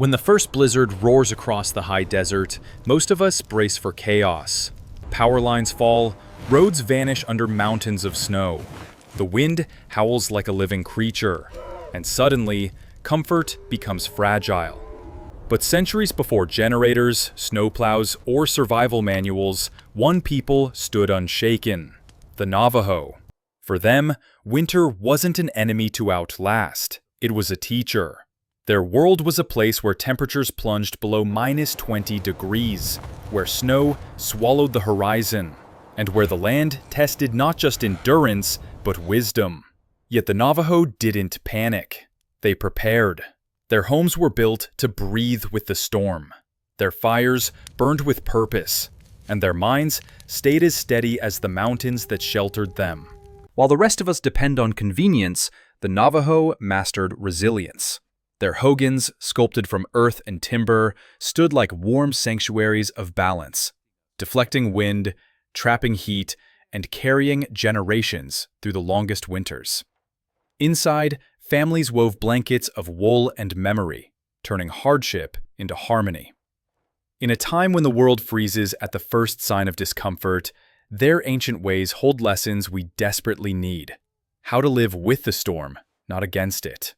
When the first blizzard roars across the high desert, most of us brace for chaos. Power lines fall, roads vanish under mountains of snow. The wind howls like a living creature, and suddenly, comfort becomes fragile. But centuries before generators, snowplows, or survival manuals, one people stood unshaken: the Navajo. For them, winter wasn't an enemy to outlast, it was a teacher. Their world was a place where temperatures plunged below -20 degrees, where snow swallowed the horizon, and where the land tested not just endurance, but wisdom. Yet the Navajo didn't panic. They prepared. Their homes were built to breathe with the storm. Their fires burned with purpose, and their minds stayed as steady as the mountains that sheltered them. While the rest of us depend on convenience, the Navajo mastered resilience. Their Hogans, sculpted from earth and timber, stood like warm sanctuaries of balance, deflecting wind, trapping heat, and carrying generations through the longest winters. Inside, families wove blankets of wool and memory, turning hardship into harmony. In a time when the world freezes at the first sign of discomfort, their ancient ways hold lessons we desperately need: how to live with the storm, not against it.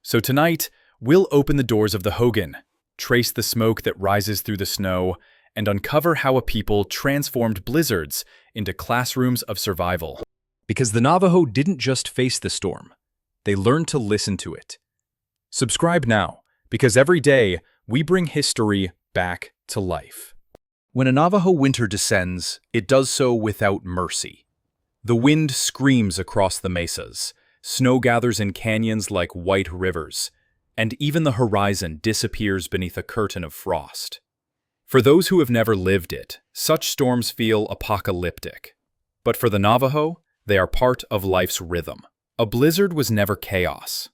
So tonight, we'll open the doors of the Hogan, trace the smoke that rises through the snow, and uncover how a people transformed blizzards into classrooms of survival. Because the Navajo didn't just face the storm, they learned to listen to it. Subscribe now, because every day we bring history back to life. When a Navajo winter descends, it does so without mercy. The wind screams across the mesas, snow gathers in canyons like white rivers, and even the horizon disappears beneath a curtain of frost. For those who have never lived it, such storms feel apocalyptic. But for the Navajo, they are part of life's rhythm. A blizzard was never chaos.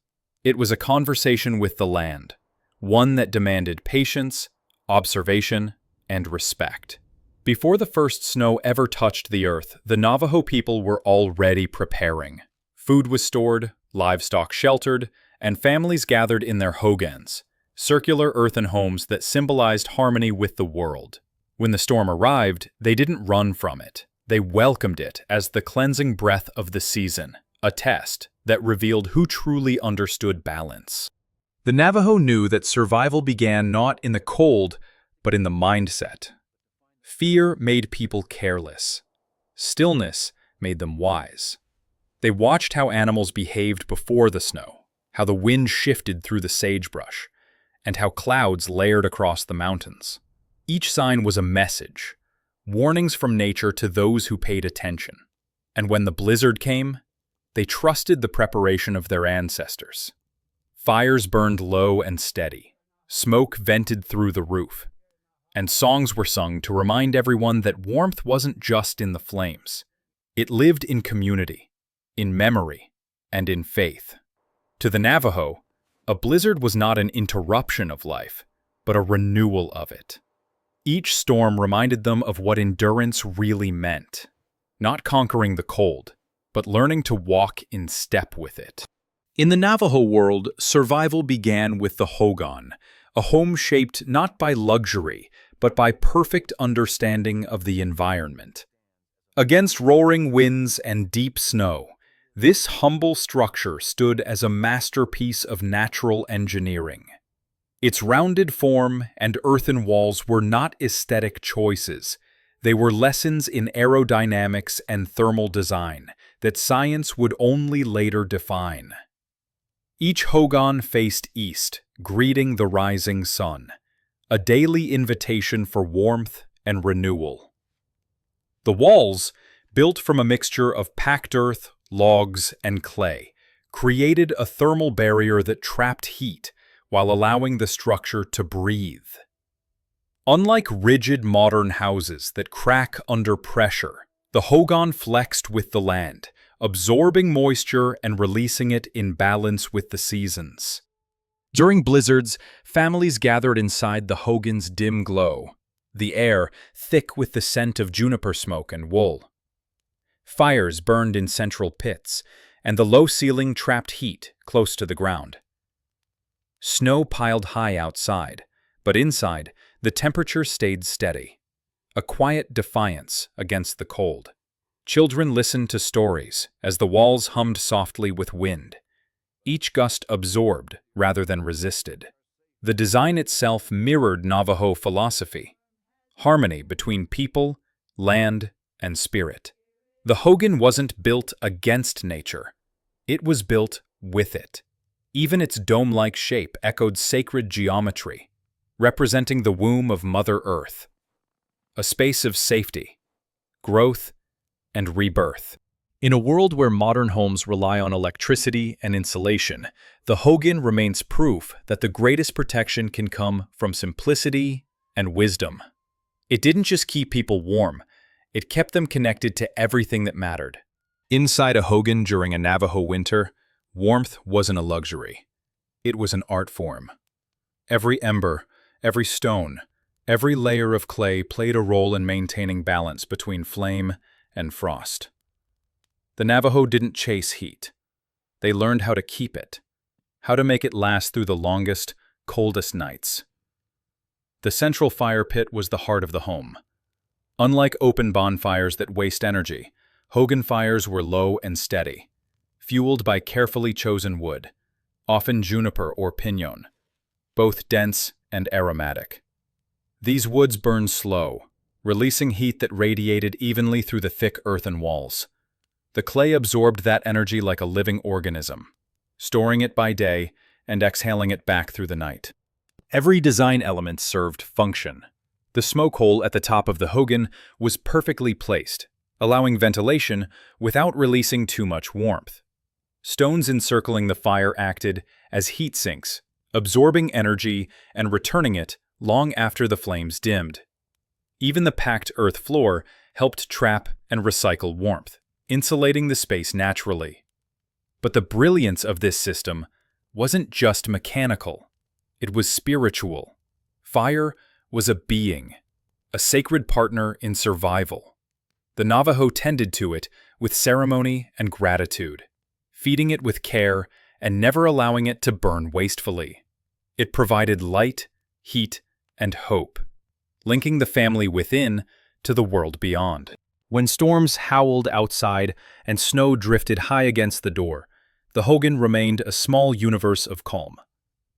It was a conversation with the land, one that demanded patience, observation, and respect. Before the first snow ever touched the earth, the Navajo people were already preparing. Food was stored, livestock sheltered, and families gathered in their hogans, circular earthen homes that symbolized harmony with the world. When the storm arrived, they didn't run from it. They welcomed it as the cleansing breath of the season, a test that revealed who truly understood balance. The Navajo knew that survival began not in the cold, but in the mindset. Fear made people careless. Stillness made them wise. They watched how animals behaved before the snow, how the wind shifted through the sagebrush, and how clouds layered across the mountains. Each sign was a message, warnings from nature to those who paid attention. And when the blizzard came, they trusted the preparation of their ancestors. Fires burned low and steady, smoke vented through the roof, and songs were sung to remind everyone that warmth wasn't just in the flames. It lived in community, in memory, and in faith. To the Navajo, a blizzard was not an interruption of life, but a renewal of it. Each storm reminded them of what endurance really meant, not conquering the cold, but learning to walk in step with it. In the Navajo world, survival began with the Hogan, a home shaped not by luxury, but by perfect understanding of the environment. Against roaring winds and deep snow, this humble structure stood as a masterpiece of natural engineering. Its rounded form and earthen walls were not aesthetic choices. They were lessons in aerodynamics and thermal design that science would only later define. Each Hogan faced east, greeting the rising sun, a daily invitation for warmth and renewal. The walls, built from a mixture of packed earth, logs, and clay, created a thermal barrier that trapped heat while allowing the structure to breathe. Unlike rigid modern houses that crack under pressure, the Hogan flexed with the land, absorbing moisture and releasing it in balance with the seasons. During blizzards, families gathered inside the Hogan's dim glow, the air thick with the scent of juniper smoke and wool. Fires burned in central pits, and the low ceiling trapped heat close to the ground. Snow piled high outside, but inside, the temperature stayed steady. A quiet defiance against the cold. Children listened to stories as the walls hummed softly with wind. Each gust absorbed rather than resisted. The design itself mirrored Navajo philosophy. Harmony between people, land, and spirit. The Hogan wasn't built against nature. It was built with it. Even its dome-like shape echoed sacred geometry, representing the womb of Mother Earth. A space of safety, growth, and rebirth. In a world where modern homes rely on electricity and insulation, the Hogan remains proof that the greatest protection can come from simplicity and wisdom. It didn't just keep people warm, it kept them connected to everything that mattered. Inside a Hogan during a Navajo winter, warmth wasn't a luxury. It was an art form. Every ember, every stone, every layer of clay played a role in maintaining balance between flame and frost. The Navajo didn't chase heat. They learned how to keep it, how to make it last through the longest, coldest nights. The central fire pit was the heart of the home. Unlike open bonfires that waste energy, Hogan fires were low and steady, fueled by carefully chosen wood, often juniper or pinon, both dense and aromatic. These woods burned slow, releasing heat that radiated evenly through the thick earthen walls. The clay absorbed that energy like a living organism, storing it by day and exhaling it back through the night. Every design element served function. The smoke hole at the top of the Hogan was perfectly placed, allowing ventilation without releasing too much warmth. Stones encircling the fire acted as heat sinks, absorbing energy and returning it long after the flames dimmed. Even the packed earth floor helped trap and recycle warmth, insulating the space naturally. But the brilliance of this system wasn't just mechanical. It was spiritual. Fire was a being, a sacred partner in survival. The Navajo tended to it with ceremony and gratitude, feeding it with care and never allowing it to burn wastefully. It provided light, heat, and hope, linking the family within to the world beyond. When storms howled outside and snow drifted high against the door, the Hogan remained a small universe of calm.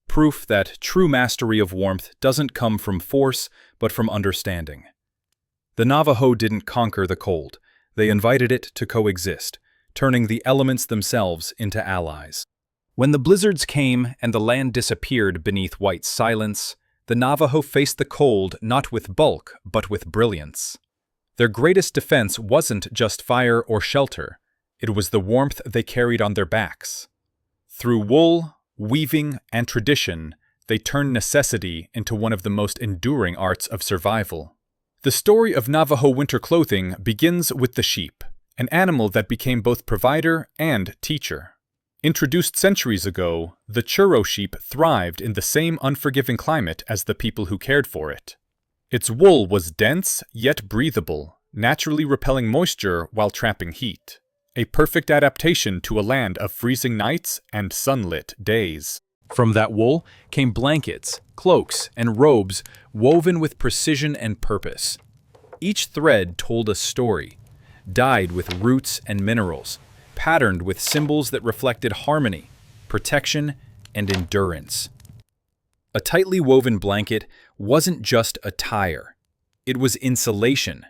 Proof that true mastery of warmth doesn't come from force, but from understanding. The Navajo didn't conquer the cold. They invited it to coexist, turning the elements themselves into allies. When the blizzards came and the land disappeared beneath white silence, the Navajo faced the cold not with bulk, but with brilliance. Their greatest defense wasn't just fire or shelter. It was the warmth they carried on their backs. Through wool, weaving, and tradition, they turned necessity into one of the most enduring arts of survival. The story of Navajo winter clothing begins with the sheep, an animal that became both provider and teacher. Introduced centuries ago, the churro sheep thrived in the same unforgiving climate as the people who cared for it. Its wool was dense yet breathable, naturally repelling moisture while trapping heat. A perfect adaptation to a land of freezing nights and sunlit days. From that wool came blankets, cloaks, and robes woven with precision and purpose. Each thread told a story, dyed with roots and minerals, patterned with symbols that reflected harmony, protection, and endurance. A tightly woven blanket wasn't just attire. It was insulation,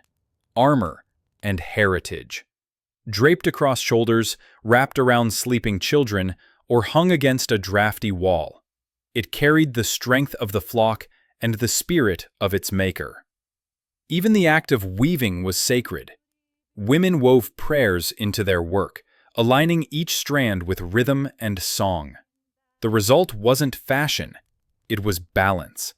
armor, and heritage. Draped across shoulders, wrapped around sleeping children, or hung against a drafty wall. It carried the strength of the flock and the spirit of its maker. Even the act of weaving was sacred. Women wove prayers into their work, aligning each strand with rhythm and song. The result wasn't fashion, it was balance.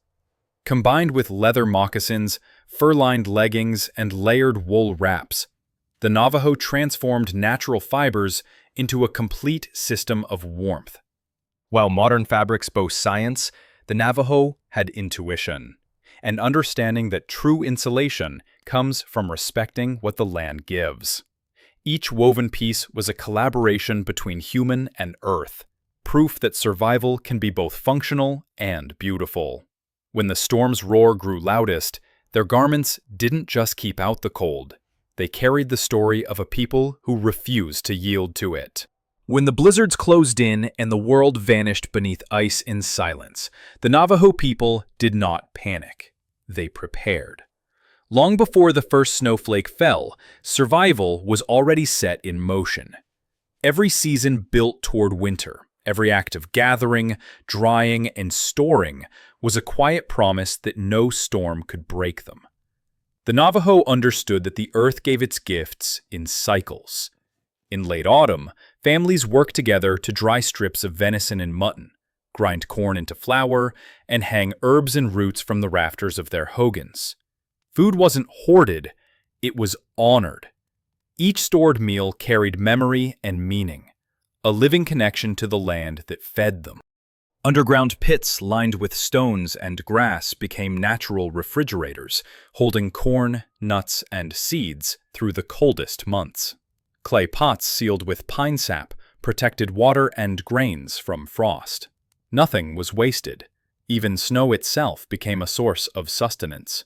Combined with leather moccasins, fur-lined leggings, and layered wool wraps, the Navajo transformed natural fibers into a complete system of warmth. While modern fabrics boast science, the Navajo had intuition, an understanding that true insulation comes from respecting what the land gives. Each woven piece was a collaboration between human and earth, proof proof that survival can be both functional and beautiful. When the storm's roar grew loudest, their garments didn't just keep out the cold. They carried the story of a people who refused to yield to it. When the blizzards closed in and the world vanished beneath ice in silence, the Navajo people did not panic. They prepared. Long before the first snowflake fell, survival was already set in motion. Every season built toward winter. Every act of gathering, drying, and storing was a quiet promise that no storm could break them. The Navajo understood that the earth gave its gifts in cycles. In late autumn, families worked together to dry strips of venison and mutton, grind corn into flour, and hang herbs and roots from the rafters of their hogans. Food wasn't hoarded, it was honored. Each stored meal carried memory and meaning, a living connection to the land that fed them. Underground pits lined with stones and grass became natural refrigerators, holding corn, nuts, and seeds through the coldest months. Clay pots sealed with pine sap protected water and grains from frost. Nothing was wasted. Even snow itself became a source of sustenance,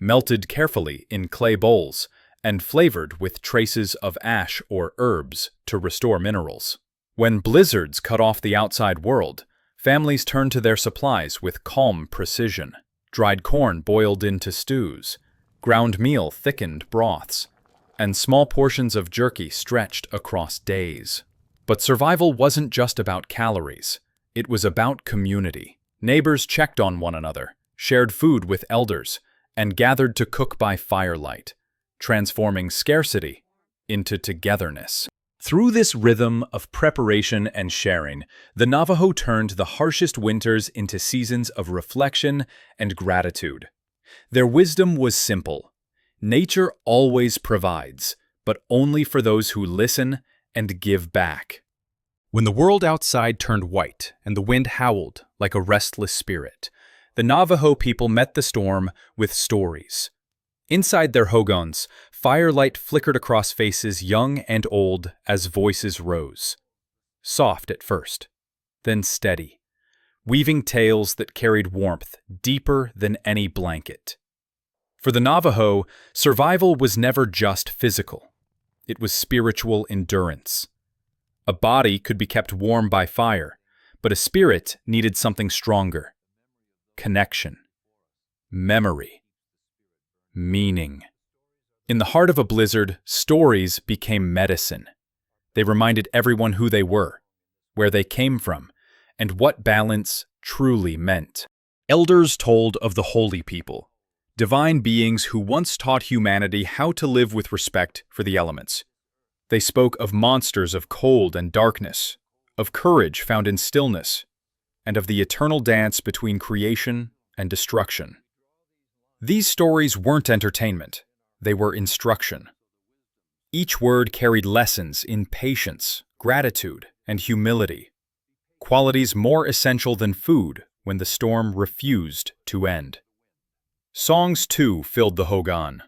melted carefully in clay bowls and flavored with traces of ash or herbs to restore minerals. When blizzards cut off the outside world, families turned to their supplies with calm precision. Dried corn boiled into stews, ground meal thickened broths, and small portions of jerky stretched across days. But survival wasn't just about calories. It was about community. Neighbors checked on one another, shared food with elders, and gathered to cook by firelight, transforming scarcity into togetherness. Through this rhythm of preparation and sharing, the Navajo turned the harshest winters into seasons of reflection and gratitude. Their wisdom was simple. Nature always provides, but only for those who listen and give back. When the world outside turned white and the wind howled like a restless spirit, the Navajo people met the storm with stories. Inside their hogans, firelight flickered across faces young and old as voices rose. Soft at first, then steady, weaving tales that carried warmth deeper than any blanket. For the Navajo, survival was never just physical. It was spiritual endurance. A body could be kept warm by fire, but a spirit needed something stronger. Connection, memory, meaning. In the heart of a blizzard, stories became medicine. They reminded everyone who they were, where they came from, and what balance truly meant. Elders told of the holy people, divine beings who once taught humanity how to live with respect for the elements. They spoke of monsters of cold and darkness, of courage found in stillness, and of the eternal dance between creation and destruction. These stories weren't entertainment, they were instruction. Each word carried lessons in patience, gratitude, and humility, qualities more essential than food when the storm refused to end. Songs, too, filled the Hogan.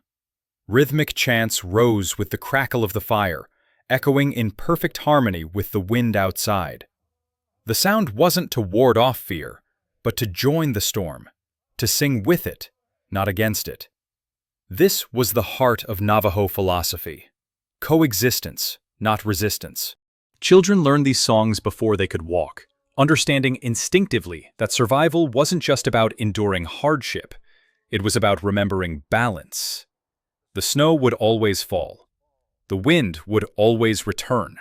Rhythmic chants rose with the crackle of the fire, echoing in perfect harmony with the wind outside. The sound wasn't to ward off fear, but to join the storm, to sing with it, not against it. This was the heart of Navajo philosophy. Coexistence, not resistance. Children learned these songs before they could walk, understanding instinctively that survival wasn't just about enduring hardship. It was about remembering balance. The snow would always fall. The wind would always return.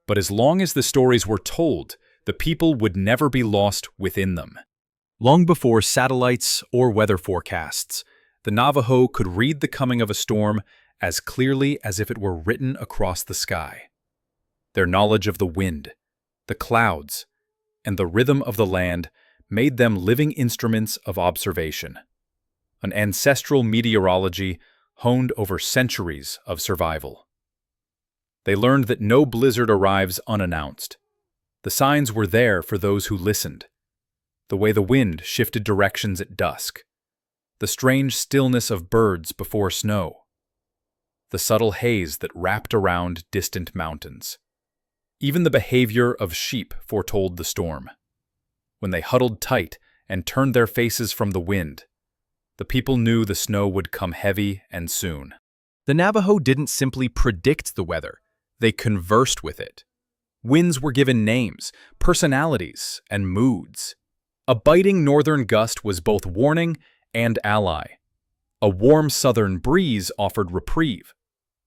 But as long as the stories were told, the people would never be lost within them. Long before satellites or weather forecasts, the Navajo could read the coming of a storm as clearly as if it were written across the sky. Their knowledge of the wind, the clouds, and the rhythm of the land made them living instruments of observation. An ancestral meteorology honed over centuries of survival. They learned that no blizzard arrives unannounced. The signs were there for those who listened. The way the wind shifted directions at dusk. The strange stillness of birds before snow. The subtle haze that wrapped around distant mountains. Even the behavior of sheep foretold the storm. When they huddled tight and turned their faces from the wind, the people knew the snow would come heavy and soon. The Navajo didn't simply predict the weather, they conversed with it. Winds were given names, personalities, and moods. A biting northern gust was both warning and ally. A warm southern breeze offered reprieve.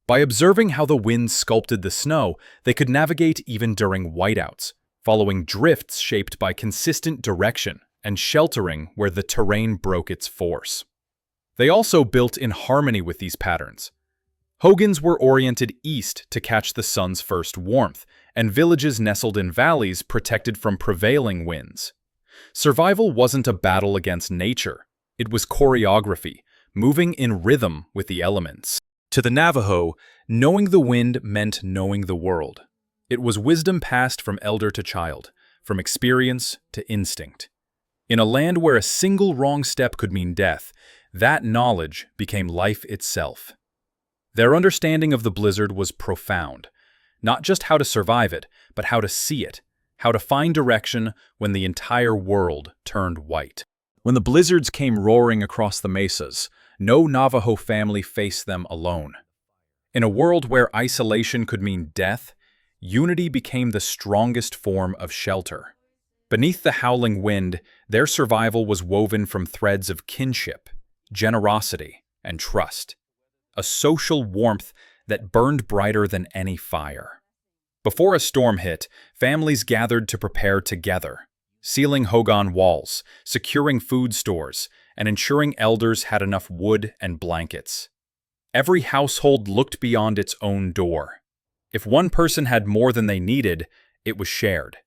By observing how the wind sculpted the snow, they could navigate even during whiteouts, following drifts shaped by consistent direction and sheltering where the terrain broke its force. They also built in harmony with these patterns. Hogans were oriented east to catch the sun's first warmth, and villages nestled in valleys protected from prevailing winds. Survival wasn't a battle against nature. It was choreography, moving in rhythm with the elements. To the Navajo, knowing the wind meant knowing the world. It was wisdom passed from elder to child, from experience to instinct. In a land where a single wrong step could mean death, that knowledge became life itself. Their understanding of the blizzard was profound. Not just how to survive it, but how to see it, how to find direction when the entire world turned white. When the blizzards came roaring across the mesas, no Navajo family faced them alone. In a world where isolation could mean death, unity became the strongest form of shelter. Beneath the howling wind, their survival was woven from threads of kinship, generosity, and trust. A social warmth that burned brighter than any fire. Before a storm hit, families gathered to prepare together, sealing Hogan walls, securing food stores, and ensuring elders had enough wood and blankets. Every household looked beyond its own door. If one person had more than they needed, it was shared.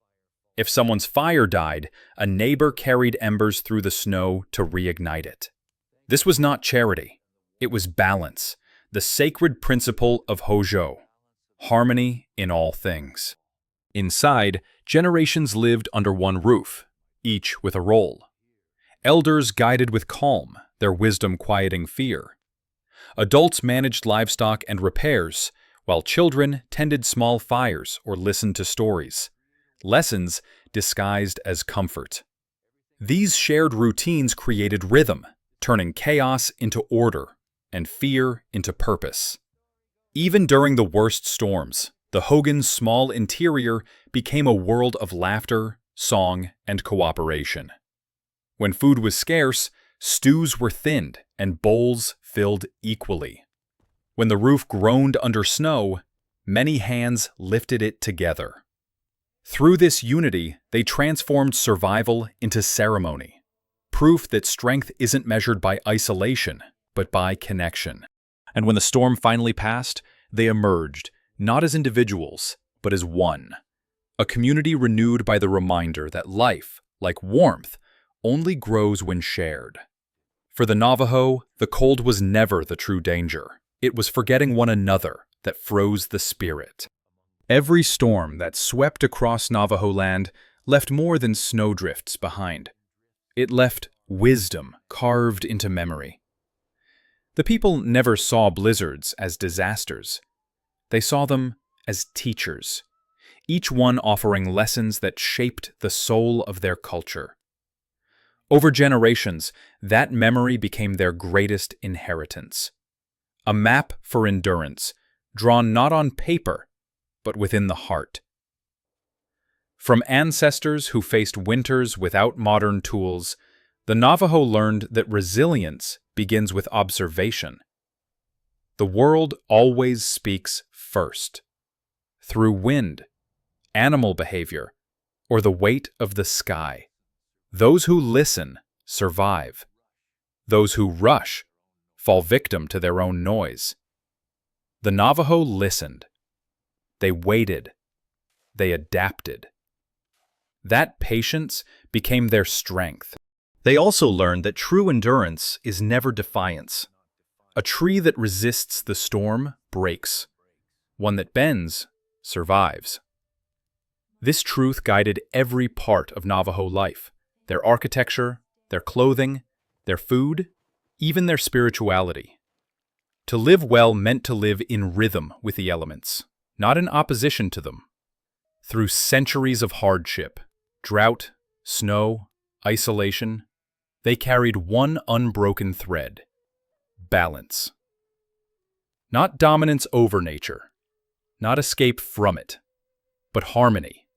If someone's fire died, a neighbor carried embers through the snow to reignite it. This was not charity. It was balance, the sacred principle of Hojo, harmony in all things. Inside, generations lived under one roof, each with a role. Elders guided with calm, their wisdom quieting fear. Adults managed livestock and repairs, while children tended small fires or listened to stories, lessons disguised as comfort. These shared routines created rhythm, turning chaos into order and fear into purpose. Even during the worst storms, the Hogan's small interior became a world of laughter, song, and cooperation. When food was scarce, stews were thinned and bowls filled equally. When the roof groaned under snow, many hands lifted it together. Through this unity, they transformed survival into ceremony, proof that strength isn't measured by isolation, but by connection. And when the storm finally passed, they emerged, not as individuals, but as one. A community renewed by the reminder that life, like warmth, only grows when shared. For the Navajo, the cold was never the true danger. It was forgetting one another that froze the spirit. Every storm that swept across Navajo land left more than snowdrifts behind. It left wisdom carved into memory. The people never saw blizzards as disasters. They saw them as teachers, each one offering lessons that shaped the soul of their culture. Over generations, that memory became their greatest inheritance. A map for endurance, drawn not on paper, but within the heart. From ancestors who faced winters without modern tools, the Navajo learned that resilience begins with observation. The world always speaks first, through wind, animal behavior, or the weight of the sky. Those who listen survive. Those who rush fall victim to their own noise. The Navajo listened. They waited. They adapted. That patience became their strength. They also learned that true endurance is never defiance. A tree that resists the storm breaks. One that bends survives. This truth guided every part of Navajo life, their architecture, their clothing, their food, even their spirituality. To live well meant to live in rhythm with the elements, not in opposition to them. Through centuries of hardship, drought, snow, isolation, they carried one unbroken thread: balance. Not dominance over nature, not escape from it, but harmony.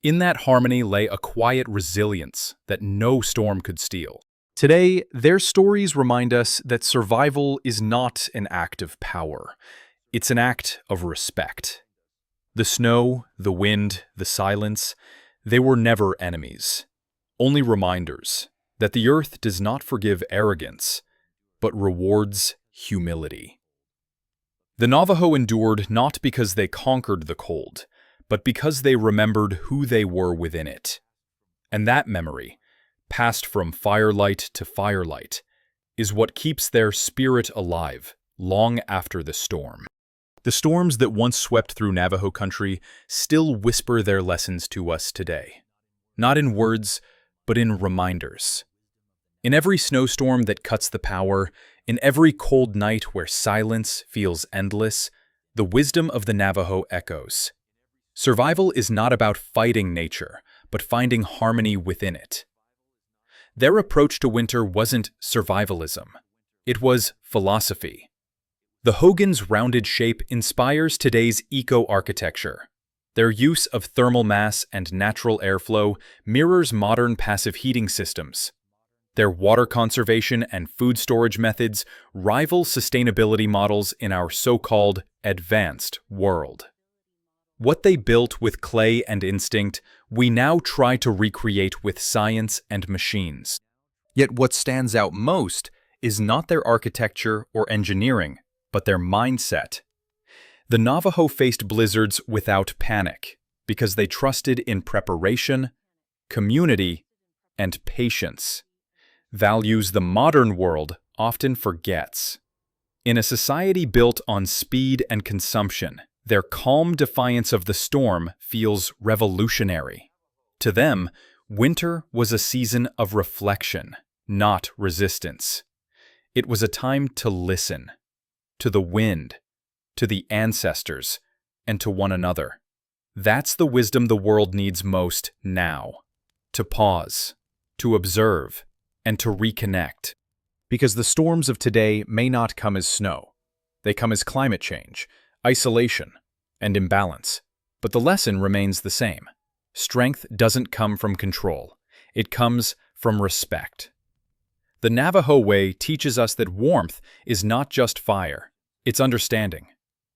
In that harmony lay a quiet resilience that no storm could steal. Today, their stories remind us that survival is not an act of power. It's an act of respect. The snow, the wind, the silence, they were never enemies. Only reminders that the earth does not forgive arrogance, but rewards humility. The Navajo endured not because they conquered the cold, but because they remembered who they were within it. And that memory, passed from firelight to firelight, is what keeps their spirit alive long after the storm. The storms that once swept through Navajo country still whisper their lessons to us today. Not in words, but in reminders. In every snowstorm that cuts the power, in every cold night where silence feels endless, the wisdom of the Navajo echoes. Survival is not about fighting nature, but finding harmony within it. Their approach to winter wasn't survivalism. It was philosophy. The Hogan's rounded shape inspires today's eco-architecture. Their use of thermal mass and natural airflow mirrors modern passive heating systems. Their water conservation and food storage methods rival sustainability models in our so-called advanced world. What they built with clay and instinct, we now try to recreate with science and machines. Yet what stands out most is not their architecture or engineering, but their mindset. The Navajo faced blizzards without panic because they trusted in preparation, community, and patience. Values the modern world often forgets. In a society built on speed and consumption, their calm defiance of the storm feels revolutionary. To them, winter was a season of reflection, not resistance. It was a time to listen. To the wind, to the ancestors, and to one another. That's the wisdom the world needs most now. To pause, to observe, and to reconnect. Because the storms of today may not come as snow. They come as climate change, isolation, and imbalance. But the lesson remains the same. Strength doesn't come from control. It comes from respect. The Navajo way teaches us that warmth is not just fire. It's understanding.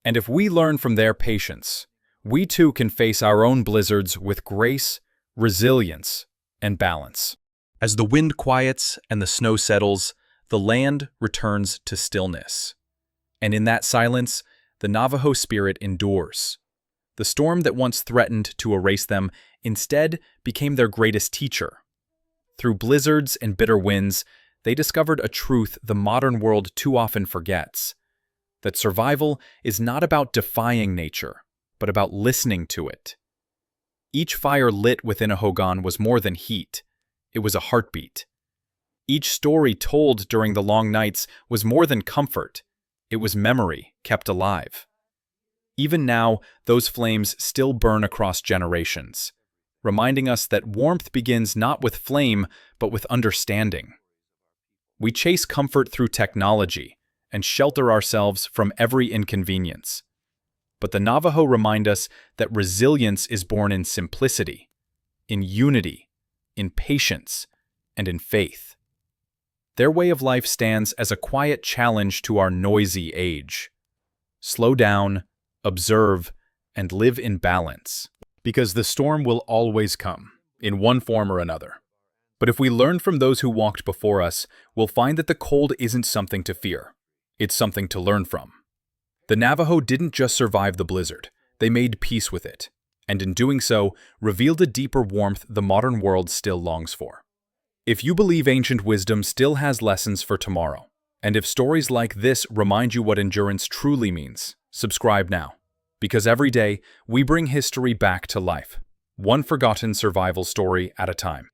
And if we learn from their patience, we too can face our own blizzards with grace, resilience, and balance. As the wind quiets and the snow settles, the land returns to stillness. And in that silence, the Navajo spirit endures. The storm that once threatened to erase them instead became their greatest teacher. Through blizzards and bitter winds, they discovered a truth the modern world too often forgets. That survival is not about defying nature, but about listening to it. Each fire lit within a Hogan was more than heat. It was a heartbeat. Each story told during the long nights was more than comfort. It was memory kept alive. Even now, those flames still burn across generations, reminding us that warmth begins not with flame, but with understanding. We chase comfort through technology and shelter ourselves from every inconvenience. But the Navajo remind us that resilience is born in simplicity, in unity, in patience, and in faith. Their way of life stands as a quiet challenge to our noisy age. Slow down, observe, and live in balance, because the storm will always come, in one form or another. But if we learn from those who walked before us, we'll find that the cold isn't something to fear. It's something to learn from. The Navajo didn't just survive the blizzard, they made peace with it, and in doing so, revealed a deeper warmth the modern world still longs for. If you believe ancient wisdom still has lessons for tomorrow, and if stories like this remind you what endurance truly means, subscribe now. Because every day, we bring history back to life, one forgotten survival story at a time.